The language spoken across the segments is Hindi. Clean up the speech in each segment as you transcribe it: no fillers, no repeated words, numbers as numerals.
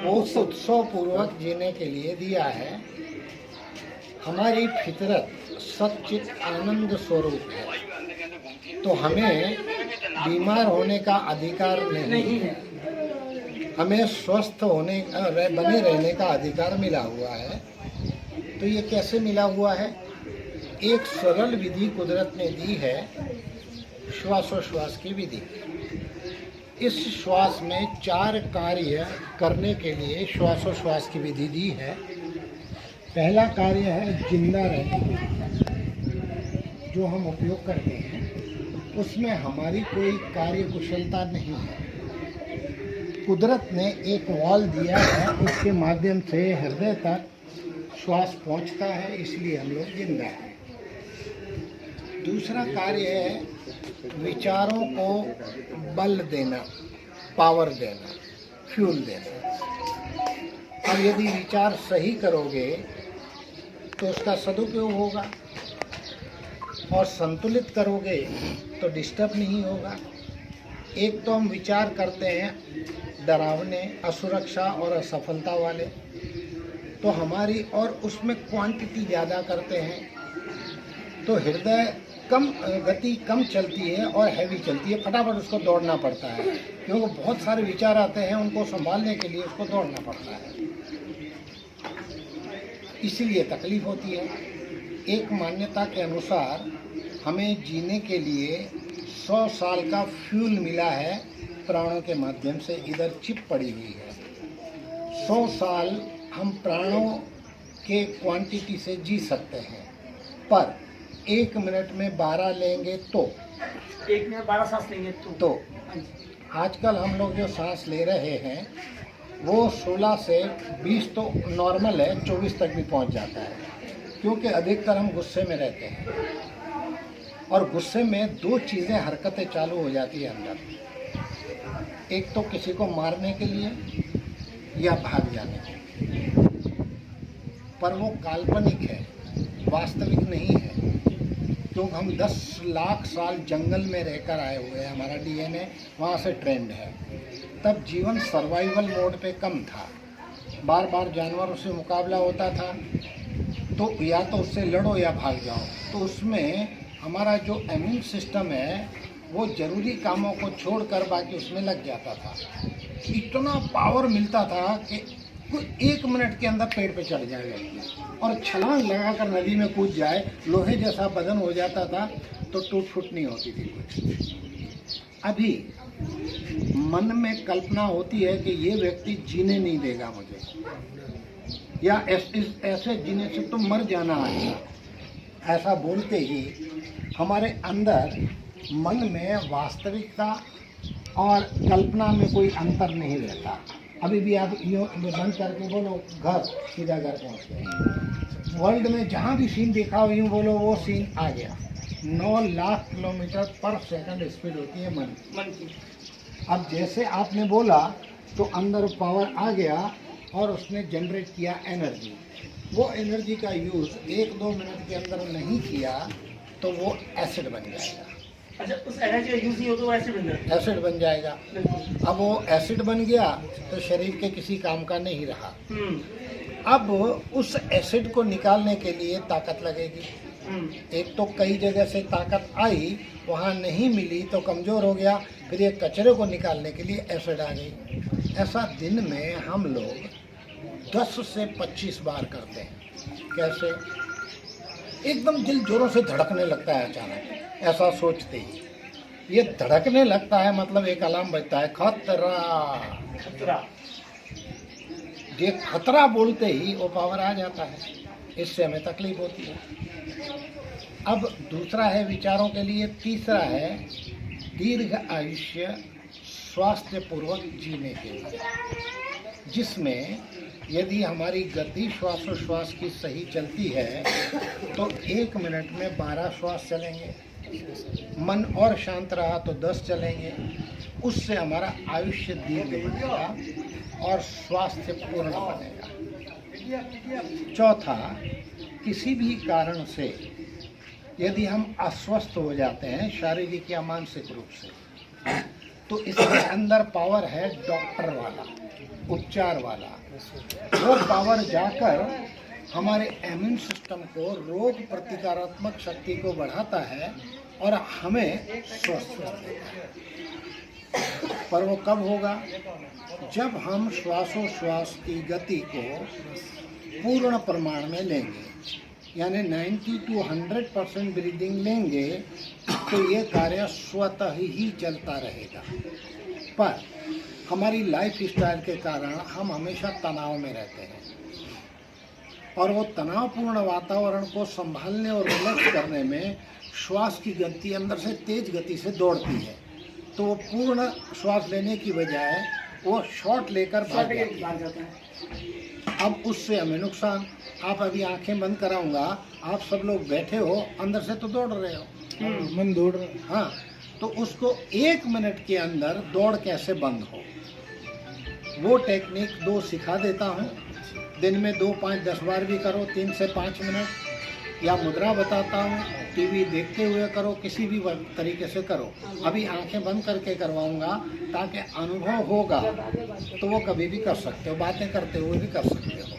वो उत्सव पूर्वक जीने के लिए दिया है। हमारी फितरत सच्चित आनंद स्वरूप है, तो हमें बीमार होने का अधिकार नहीं है। हमें स्वस्थ होने बने रहने का अधिकार मिला हुआ है। तो ये कैसे मिला हुआ है? एक सरल विधि कुदरत ने दी है, श्वासोश्वास की विधि। इस श्वास में 4 कार्य करने के लिए श्वासोश्वास की विधि दी है। पहला कार्य है जिंदा रहने की, जो हम उपयोग करते हैं उसमें हमारी कोई कार्य कुशलता नहीं है। कुदरत ने एक वॉल दिया है, उसके माध्यम से हृदय तक श्वास पहुंचता है, इसलिए हम लोग जिंदा हैं। दूसरा कार्य है विचारों को बल देना, पावर देना, फ्यूल देना। अब यदि विचार सही करोगे तो उसका सदुपयोग होगा, और संतुलित करोगे तो डिस्टर्ब नहीं होगा। एक तो हम विचार करते हैं डरावने, असुरक्षा और असफलता वाले, तो हमारी और उसमें क्वांटिटी ज़्यादा करते हैं, तो हृदय गति कम चलती है और हैवी चलती है। फटाफट उसको दौड़ना पड़ता है, क्योंकि बहुत सारे विचार आते हैं, उनको संभालने के लिए उसको दौड़ना पड़ता है, इसीलिए तकलीफ होती है। एक मान्यता के अनुसार हमें जीने के लिए 100 साल का फ्यूल मिला है प्राणों के माध्यम से, इधर चिप पड़ी हुई है। 100 साल हम प्राणों के क्वांटिटी से जी सकते हैं, पर 1 मिनट में 12 लेंगे तो 1 मिनट 12 सांस लेंगे तो आजकल हम लोग जो सांस ले रहे हैं वो 16 से 20 तो नॉर्मल है, 24 तक भी पहुंच जाता है, क्योंकि अधिकतर हम गुस्से में रहते हैं, और गुस्से में 2 चीज़ें हरकतें चालू हो जाती है अंदर। एक तो किसी को मारने के लिए या भाग जाने के लिए, पर वो काल्पनिक है, वास्तविक नहीं है, क्योंकि हम 10 लाख साल जंगल में रहकर आए हुए हैं, हमारा डीएनए वहाँ से ट्रेंड है। तब जीवन सर्वाइवल मोड पे कम था, बार बार जानवरों से मुकाबला होता था, तो या तो उससे लड़ो या भाग जाओ। तो उसमें हमारा जो इम्यून सिस्टम है वो ज़रूरी कामों को छोड़कर बाकी उसमें लग जाता था। इतना पावर मिलता था कि 1 मिनट के अंदर पेड़ पे चढ़ जाए और छलांग लगाकर नदी में कूद जाए, लोहे जैसा बदन हो जाता था, तो टूट फूट नहीं होती थी कुछ। अभी मन में कल्पना होती है कि ये व्यक्ति जीने नहीं देगा मुझे, या ऐसे जीने से तो मर जाना है। ऐसा बोलते ही हमारे अंदर मन में वास्तविकता और कल्पना में कोई अंतर नहीं रहता। अभी भी आप यूँ बंद करके बोलो घर, सीधा घर पहुँच गए। वर्ल्ड में जहाँ भी सीन देखा हो यूँ बोलो वो सीन आ गया। 9 लाख किलोमीटर पर सेकंड स्पीड होती है मन की। अब जैसे आपने बोला तो अंदर पावर आ गया और उसने जनरेट किया एनर्जी। वो एनर्जी का यूज़ 1-2 मिनट के अंदर नहीं किया तो वो एसिड बन जाएगा। अच्छा, उस एनर्जी का यूज नहीं हो तो एसिड बन जाएगा। अब वो एसिड बन गया तो शरीर के किसी काम का नहीं रहा। अब उस एसिड को निकालने के लिए ताकत लगेगी। एक तो कई जगह से ताकत आई, वहाँ नहीं मिली तो कमज़ोर हो गया, फिर ये कचरे को निकालने के लिए एसिड आ गई। ऐसा दिन में हम लोग 10 से 25 बार करते हैं। कैसे? एकदम दिल जोरों से धड़कने लगता है अचानक, ऐसा सोचते ही ये धड़कने लगता है, मतलब एक अलार्म बजता है, खतरा। ये खतरा बोलते ही वो पावर आ जाता है, इससे हमें तकलीफ होती है। अब दूसरा है विचारों के लिए। तीसरा है दीर्घ आयुष्य स्वास्थ्य पूर्वक जीने के लिए, जिसमें यदि हमारी गति श्वासोश्वास की सही चलती है तो 1 मिनट में 12 श्वास चलेंगे, मन और शांत रहा तो 10 चलेंगे। उससे हमारा आयुष्य दीर्घ बनेगा और स्वास्थ्य पूर्ण बनेगा। चौथा, किसी भी कारण से यदि हम अस्वस्थ हो जाते हैं शारीरिक या मानसिक रूप से, तो इसके अंदर पावर है डॉक्टर वाला। उपचार वाला, वो पावर जाकर हमारे इम्यून सिस्टम को, रोग प्रतिकारात्मक शक्ति को बढ़ाता है और हमें स्वस्थ रखता है। पर वो कब होगा? जब हम श्वासोश्वास की गति को पूर्ण प्रमाण में लेंगे, यानी 90 to 100% ब्रीदिंग लेंगे तो ये कार्य स्वतः ही चलता रहेगा। पर हमारी लाइफ स्टाइल के कारण हम हमेशा तनाव में रहते हैं और वो तनावपूर्ण वातावरण को संभालने और रिलैक्स करने में श्वास की गति अंदर से तेज गति से दौड़ती है, तो वो पूर्ण श्वास लेने की बजाय वो शॉर्ट लेकर भाग जाती है। अब उससे हमें नुकसान। आप अभी आंखें बंद कराऊंगा, आप सब लोग बैठे हो, अंदर से तो दौड़ रहे हो, मन दौड़ रहा है। हाँ, तो उसको 1 मिनट के अंदर दौड़ कैसे बंद हो, वो टेक्निक 2 सिखा देता हूँ। दिन में 2, 5, 10 बार भी करो, 3 से 5 मिनट, या मुद्रा बताता हूँ, टीवी देखते हुए करो, किसी भी तरीके से करो। अभी आंखें बंद करके करवाऊंगा ताकि अनुभव होगा, तो वो कभी भी कर सकते हो, बातें करते हुए भी कर सकते हो।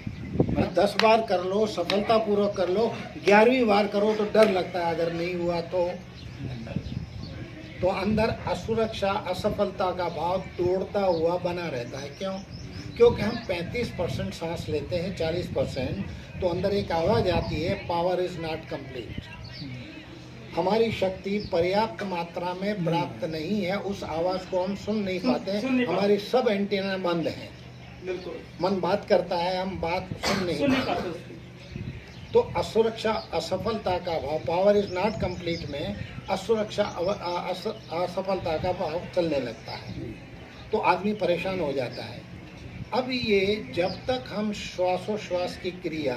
10 बार कर लो, सफलतापूर्वक कर लो। 11वीं बार करो तो डर लगता है, अगर नहीं हुआ तो अंदर असुरक्षा, असफलता का भाव दौड़ता हुआ बना रहता है। क्यों? क्योंकि हम 35% सांस लेते हैं, 40%, तो अंदर एक आवाज़ आती है, पावर इज नॉट कंप्लीट। हमारी शक्ति पर्याप्त मात्रा में प्राप्त नहीं है, उस आवाज़ को हम सुन नहीं पाते। हमारी सब एंटीना बंद हैं, मन बात करता है, हम बात सुन नहीं पाते। तो असुरक्षा, असफलता का भाव, पावर इज नॉट कंप्लीट में असुरक्षा, असफलता का भाव चलने लगता है, तो आदमी परेशान हो जाता है। अब ये जब तक हम श्वासोश्वास की क्रिया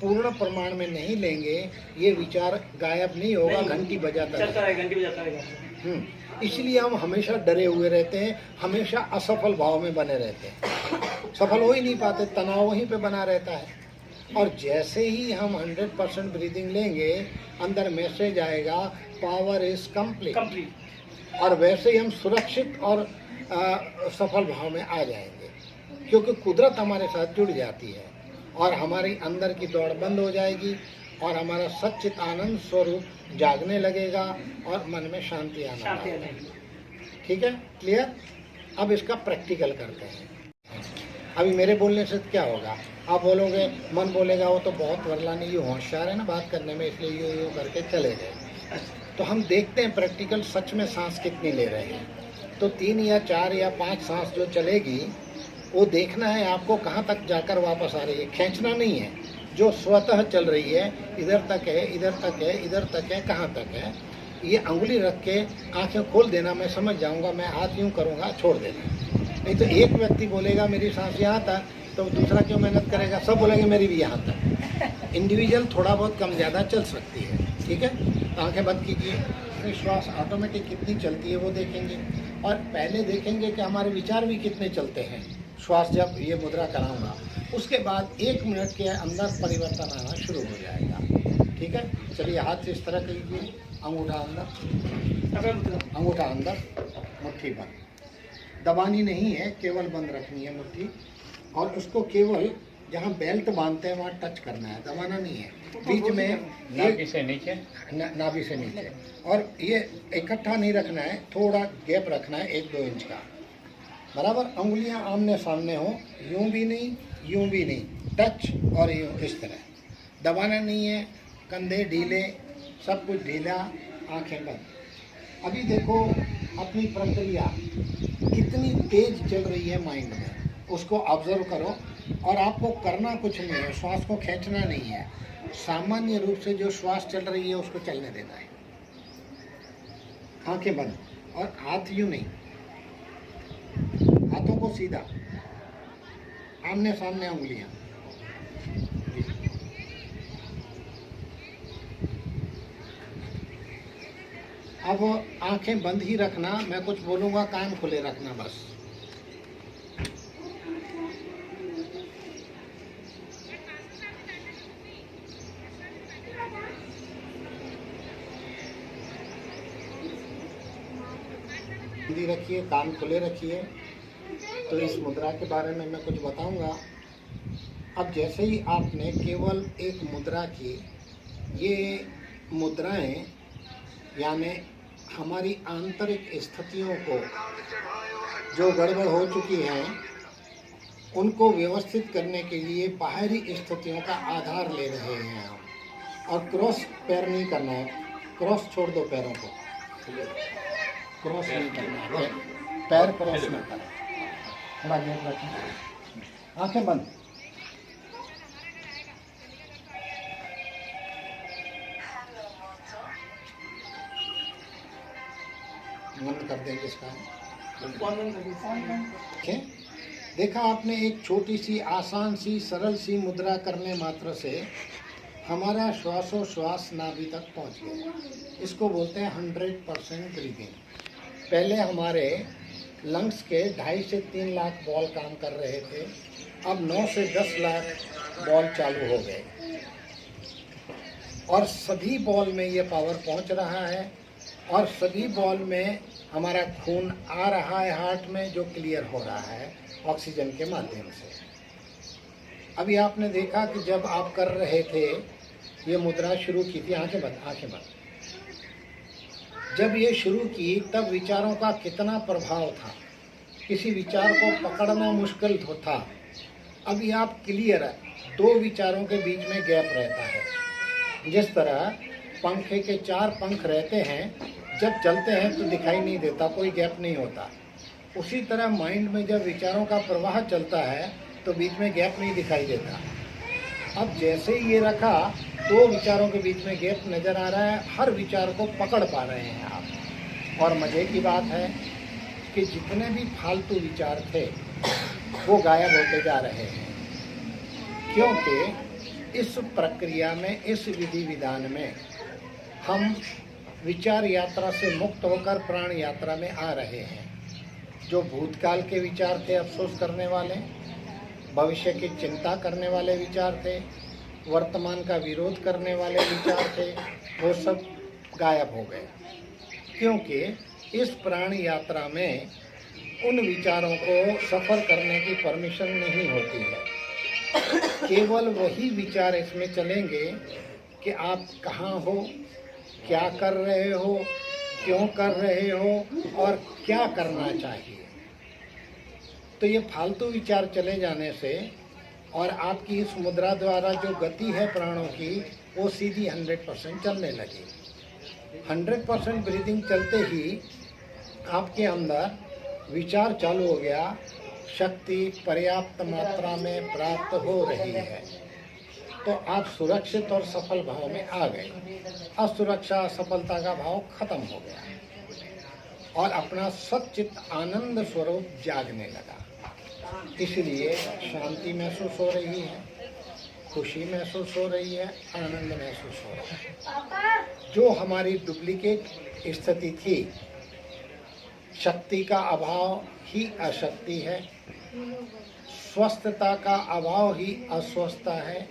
पूर्ण प्रमाण में नहीं लेंगे, ये विचार गायब नहीं होगा, घंटी बजाता रहेगा। इसलिए हम हमेशा डरे हुए रहते हैं, हमेशा असफल भाव में बने रहते हैं, सफल हो ही नहीं पाते, तनाव वहीं पे बना रहता है। और जैसे ही हम 100% ब्रीदिंग लेंगे, अंदर मैसेज आएगा, पावर इज कंप्लीट, और वैसे ही हम सुरक्षित और सफल भाव में आ जाएंगे, क्योंकि कुदरत हमारे साथ जुड़ जाती है और हमारी अंदर की दौड़ बंद हो जाएगी और हमारा सच्चित आनंद स्वरूप जागने लगेगा और मन में शांति आना लगेगी। ठीक है, क्लियर? अब इसका प्रैक्टिकल करते हैं। अभी मेरे बोलने से क्या होगा? आप बोलोगे, मन बोलेगा वो तो बहुत वरलानी, ये होशियार है ना बात करने में, इसलिए यूँ करके चले गए। तो हम देखते हैं प्रैक्टिकल सच में सांस कितनी ले रहे हैं। तो 3 या 4 या 5 सांस जो चलेगी, वो देखना है आपको कहाँ तक जाकर वापस आ रही है, खींचना नहीं है, जो स्वतः चल रही है, इधर तक है, इधर तक है, इधर तक है, कहाँ तक है, ये अंगुली रख के आंखें खोल देना, मैं समझ जाऊंगा, मैं हाथ यूँ करूँगा, छोड़ देना। नहीं तो एक व्यक्ति बोलेगा मेरी सांस यहाँ तक, तो दूसरा क्यों मेहनत करेगा, सब बोलेंगे मेरी भी यहाँ तक। इंडिविजुअल थोड़ा बहुत कम ज़्यादा चल सकती है, ठीक है। तो आँखें बंद कीजिए, फिर श्वास ऑटोमेटिक कितनी चलती है वो देखेंगे, और पहले देखेंगे कि हमारे विचार भी कितने चलते हैं। श्वास जब ये मुद्रा कराऊंगा, उसके बाद 1 मिनट के अंदर परिवर्तन आना शुरू हो जाएगा। ठीक है, चलिए हाथ से इस तरह कीजिए, अंगूठा अंदर, अंगूठा अंदर, मुट्ठी बंद, दबानी नहीं है, केवल बंद रखनी है मुट्ठी, और उसको केवल जहाँ बेल्ट बांधते हैं वहाँ टच करना है, दबाना नहीं है। बीच में नाभि से नीचे, नाभि से नीचे, और ये इकट्ठा नहीं रखना है, थोड़ा गैप रखना है 1-2 इंच का, बराबर। अंगुलियां आमने सामने हो, यूं भी नहीं, यूं भी नहीं, टच और यूं, इस तरह। दबाना नहीं है, कंधे ढीले, सब कुछ ढीला, आंखें बंद। अभी देखो अपनी प्रक्रिया कितनी तेज चल रही है माइंड में, उसको ऑब्जर्व करो। और आपको करना कुछ नहीं है, श्वास को खींचना नहीं है, सामान्य रूप से जो श्वास चल रही है उसको चलने देना है। आंखें बंद और हाथ यूं नहीं, हाथों को सीधा, आमने सामने उंगलियां। अब आंखें बंद ही रखना, मैं कुछ बोलूंगा कान खुले रखना बस। रखिए, कान खुले रखिए तो इस मुद्रा के बारे में मैं कुछ बताऊंगा। अब जैसे ही आपने केवल एक मुद्रा की, ये मुद्राएं यानी हमारी आंतरिक स्थितियों को जो गड़बड़ हो चुकी हैं उनको व्यवस्थित करने के लिए बाहरी स्थितियों का आधार ले रहे हैं हम। और क्रॉस पैर नहीं करना है, क्रॉस छोड़ दो पैरों को, क्रॉस नहीं करना है, पैर क्रॉस नहीं करना। थोड़ा गैप रखें, आंखें बंद। बंद कर देंगे इसका। देखा आपने, एक छोटी सी आसान सी सरल सी मुद्रा करने मात्र से हमारा श्वासोश्वास नाभि तक पहुंच गया। इसको बोलते हैं 100% ब्रीदिंग। पहले हमारे लंग्स के 2.5 से 3 लाख बॉल काम कर रहे थे, अब 9 से 10 लाख बॉल चालू हो गए और सभी बॉल में ये पावर पहुंच रहा है और सभी बॉल में हमारा खून आ रहा है हार्ट में, जो क्लियर हो रहा है ऑक्सीजन के माध्यम से। अभी आपने देखा कि जब आप कर रहे थे ये मुद्रा शुरू की थी, आंखें बंद, आंखें बंद, जब ये शुरू की तब विचारों का कितना प्रभाव था, किसी विचार को पकड़ना मुश्किल था। अभी आप क्लियर है, 2 विचारों के बीच में गैप रहता है। जिस तरह पंखे के 4 पंख रहते हैं, जब चलते हैं तो दिखाई नहीं देता, कोई गैप नहीं होता। उसी तरह माइंड में जब विचारों का प्रवाह चलता है तो बीच में गैप नहीं दिखाई देता। अब जैसे ही ये रखा, 2 विचारों के बीच में गैप नज़र आ रहा है, हर विचार को पकड़ पा रहे हैं आप। और मज़े की बात है कि जितने भी फालतू विचार थे वो गायब होते जा रहे हैं, क्योंकि इस प्रक्रिया में, इस विधि विधान में हम विचार यात्रा से मुक्त होकर प्राण यात्रा में आ रहे हैं। जो भूतकाल के विचार थे अफसोस करने वाले, भविष्य की चिंता करने वाले विचार थे, वर्तमान का विरोध करने वाले विचार थे, वो सब गायब हो गए। क्योंकि इस प्राण यात्रा में उन विचारों को सफ़र करने की परमिशन नहीं होती है। केवल वही विचार इसमें चलेंगे कि आप कहाँ हो, क्या कर रहे हो, क्यों कर रहे हो और क्या करना चाहिए। तो ये फालतू विचार चले जाने से और आपकी इस मुद्रा द्वारा जो गति है प्राणों की, वो सीधी 100% चलने लगी। 100% ब्रीदिंग चलते ही आपके अंदर विचार चालू हो गया, शक्ति पर्याप्त मात्रा में प्राप्त हो रही है, तो आप सुरक्षित और सफल भाव में आ गए। असुरक्षा, असफलता का भाव खत्म हो गया और अपना सच्चित आनंद स्वरूप जागने लगा। इसलिए शांति महसूस हो रही है, खुशी महसूस हो रही है, आनंद महसूस हो रहा है। जो हमारी डुप्लीकेट स्थिति थी, शक्ति का अभाव ही अशक्ति है, स्वस्थता का अभाव ही अस्वस्थता है,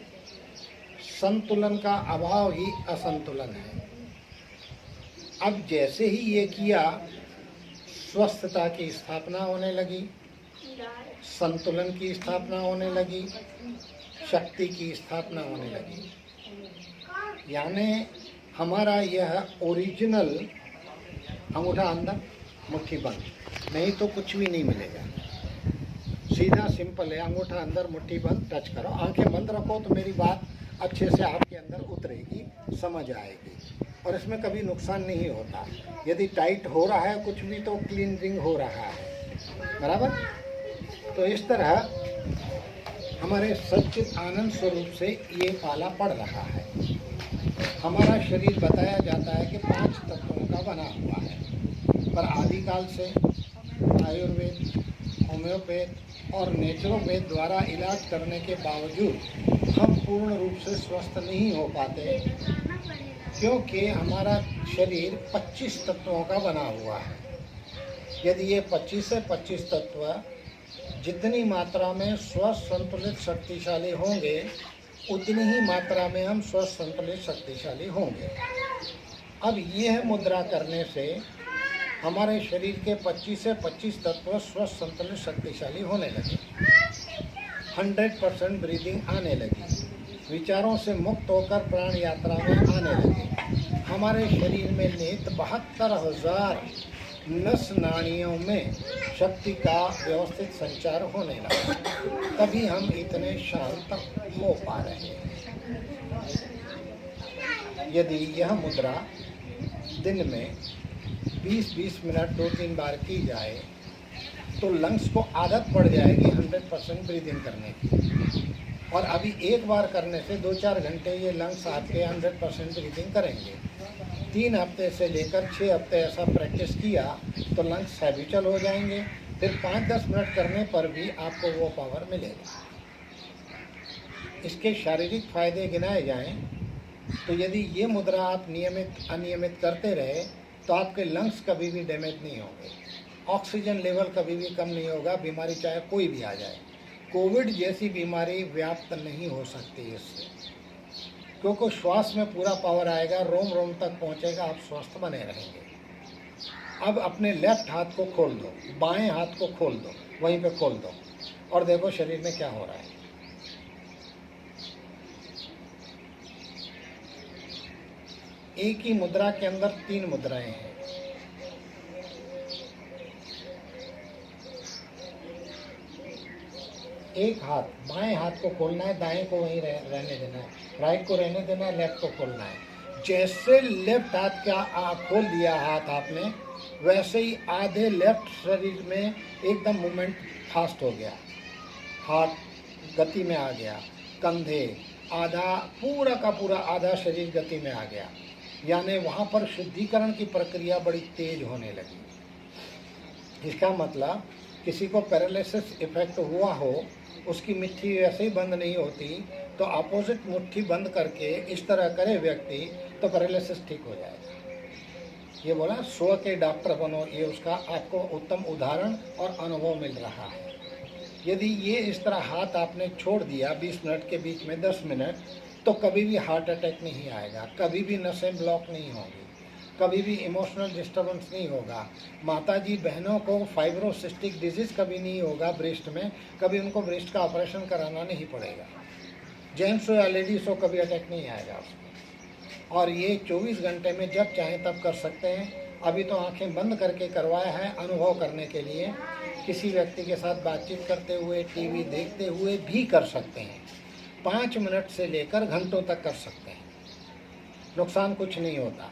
संतुलन का अभाव ही असंतुलन है। अब जैसे ही ये किया, स्वस्थता की स्थापना होने लगी, संतुलन की स्थापना होने लगी, शक्ति की स्थापना होने लगी। यानी हमारा यह ओरिजिनल अंगूठा अंदर, मुट्ठी बंद, नहीं तो कुछ भी नहीं मिलेगा। सीधा सिंपल है, अंगूठा अंदर, मुट्ठी बंद, टच करो, आंखें बंद रखो तो मेरी बात अच्छे से आपके अंदर उतरेगी, समझ आएगी और इसमें कभी नुकसान नहीं होता। यदि टाइट हो रहा है कुछ भी तो क्लीनिंग हो रहा है, बराबर। तो इस तरह हमारे सच्चित आनंद स्वरूप से ये पाला पड़ रहा है। हमारा शरीर बताया जाता है कि 5 तत्वों का बना हुआ है, पर आदिकाल से आयुर्वेद, होम्योपैथ और नेचुरोपैथ द्वारा इलाज करने के बावजूद हम पूर्ण रूप से स्वस्थ नहीं हो पाते, क्योंकि हमारा शरीर 25 तत्वों का बना हुआ है। यदि ये 25 से 25 तत्व जितनी मात्रा में स्वस्थ संतुलित शक्तिशाली होंगे, उतनी ही मात्रा में हम स्वस्थ संतुलित शक्तिशाली होंगे। अब यह मुद्रा करने से हमारे शरीर के 25 से 25 तत्व स्वस्थ, संतुलित, शक्तिशाली होने लगे। 100% ब्रीदिंग आने लगी। विचारों से मुक्त होकर प्राण यात्रा में आने लगे। हमारे शरीर में निहित 72,000 नस नाड़ियों में शक्ति का व्यवस्थित संचार होने लगा। तभी हम इतने शांत हो पा रहे हैं। यदि यह मुद्रा दिन में 20-20 मिनट 2-3 बार की जाए तो लंग्स को आदत पड़ जाएगी 100% ब्रीदिंग करने की। और अभी एक बार करने से 2-4 घंटे ये लंग्स आपके 100% ब्रीदिंग करेंगे। 3 हफ्ते से लेकर 6 हफ्ते ऐसा प्रैक्टिस किया तो लंग्स हैबिचुअल हो जाएंगे। फिर 5-10 मिनट करने पर भी आपको वो पावर मिलेगा। इसके शारीरिक फायदे गिनाए जाएं तो यदि ये मुद्रा आप अनियमित करते रहे तो आपके लंग्स कभी भी डैमेज नहीं होंगे, ऑक्सीजन लेवल कभी भी कम नहीं होगा, बीमारी चाहे कोई भी आ जाए। कोविड जैसी बीमारी व्याप्त नहीं हो सकती इससे, क्योंकि श्वास में पूरा पावर आएगा, रोम रोम तक पहुंचेगा, आप स्वस्थ बने रहेंगे। अब अपने लेफ्ट हाथ को खोल दो, बाएं हाथ को खोल दो, वहीं पे खोल दो और देखो शरीर में क्या हो रहा है। एक ही मुद्रा के अंदर 3 मुद्राएं हैं। एक हाथ, बाएं हाथ को खोलना है, दाएं को वहीं रहने देना है, राइट को रहने देना है, लेफ्ट को खोलना है। जैसे लेफ्ट हाथ का खोल दिया हाथ आपने, वैसे ही आधे लेफ्ट शरीर में एकदम मूवमेंट फास्ट हो गया, हार्ट गति में आ गया, कंधे आधा, पूरा का पूरा आधा शरीर गति में आ गया। यानी वहाँ पर शुद्धिकरण की प्रक्रिया बड़ी तेज होने लगी। इसका मतलब किसी को पैरालिसिस इफेक्ट हुआ हो, उसकी मुट्ठी वैसे ही बंद नहीं होती, तो अपोजिट मुट्ठी बंद करके इस तरह करे व्यक्ति तो पैरालिसिस ठीक हो जाएगा। ये बोला स्व के डॉक्टर बनो, ये उसका आपको उत्तम उदाहरण और अनुभव मिल रहा है। यदि ये इस तरह हाथ आपने छोड़ दिया 20 मिनट के बीच में 10 मिनट, तो कभी भी हार्ट अटैक नहीं आएगा, कभी भी नसें ब्लॉक नहीं होंगी, कभी भी इमोशनल डिस्टर्बेंस नहीं होगा। माताजी बहनों को फाइब्रोसिस्टिक डिजीज़ कभी नहीं होगा ब्रेस्ट में, कभी उनको ब्रेस्ट का ऑपरेशन कराना नहीं पड़ेगा। जेंट्स हो या लेडीज़ हो, कभी अटैक नहीं आएगा उसमें। और ये 24 घंटे में जब चाहें तब कर सकते हैं। अभी तो आंखें बंद करके करवाया है अनुभव करने के लिए। किसी व्यक्ति के साथ बातचीत करते हुए, टीवी देखते हुए भी कर सकते हैं। 5 मिनट से लेकर घंटों तक कर सकते हैं, नुकसान कुछ नहीं होता।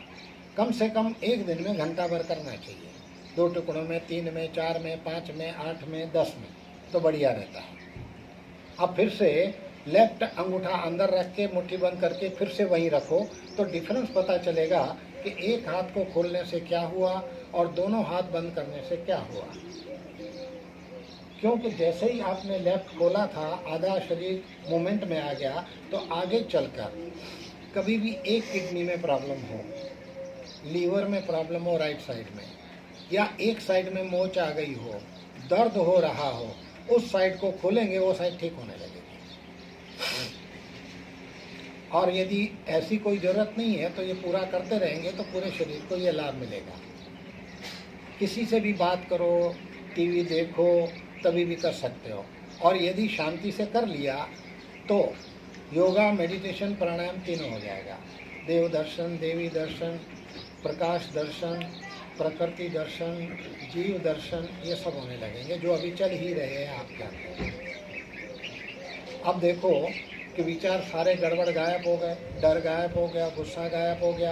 कम से कम एक दिन में घंटा भर करना चाहिए, 2 टुकड़ों में, 3 में, 4 में, 5 में, 8 में, 10 में, तो बढ़िया रहता है। अब फिर से लेफ्ट अंगूठा अंदर रख के मुट्ठी बंद करके फिर से वहीं रखो, तो डिफरेंस पता चलेगा कि एक हाथ को खोलने से क्या हुआ और दोनों हाथ बंद करने से क्या हुआ। क्योंकि जैसे ही आपने लेफ्ट खोला था, आधा शरीर मूवमेंट में आ गया, तो आगे चलकर कभी भी एक किडनी में प्रॉब्लम हो, लीवर में प्रॉब्लम हो राइट साइड में, या एक साइड में मोच आ गई हो, दर्द हो रहा हो, उस साइड को खोलेंगे, वो साइड ठीक होने लगेगी। और यदि ऐसी कोई ज़रूरत नहीं है तो ये पूरा करते रहेंगे तो पूरे शरीर को ये लाभ मिलेगा। किसी से भी बात करो, टीवी देखो, तभी भी कर सकते हो। और यदि शांति से कर लिया तो योगा, मेडिटेशन, प्राणायाम तीनों हो जाएगा। देव दर्शन, देवी दर्शन, प्रकाश दर्शन, प्रकृति दर्शन, जीव दर्शन, ये सब होने लगेंगे, जो अभी चल ही रहे हैं आपके अंदर। अब देखो कि विचार सारे गड़बड़ गायब हो गए, डर गायब हो गया, गुस्सा गायब हो गया,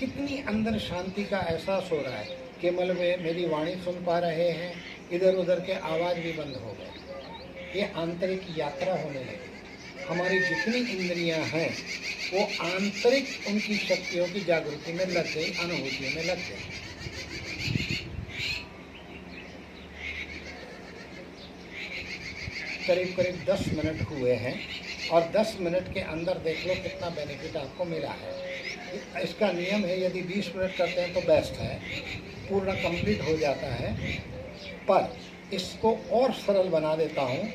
कितनी अंदर शांति का एहसास हो रहा है। केवल वे मेरी वाणी सुन पा रहे हैं, इधर उधर के आवाज़ भी बंद हो गए। ये आंतरिक यात्रा होने लगी। हमारी जितनी इंद्रियां हैं वो आंतरिक उनकी शक्तियों की जागृति में लग गई, अनुभूतियों में लग गई। करीब करीब 10 मिनट हुए हैं और 10 मिनट के अंदर देख लो कितना बेनिफिट आपको मिला है। इसका नियम है, यदि 20 मिनट करते हैं तो बेस्ट है, पूर्ण कंप्लीट हो जाता है। पर इसको और सरल बना देता हूँ।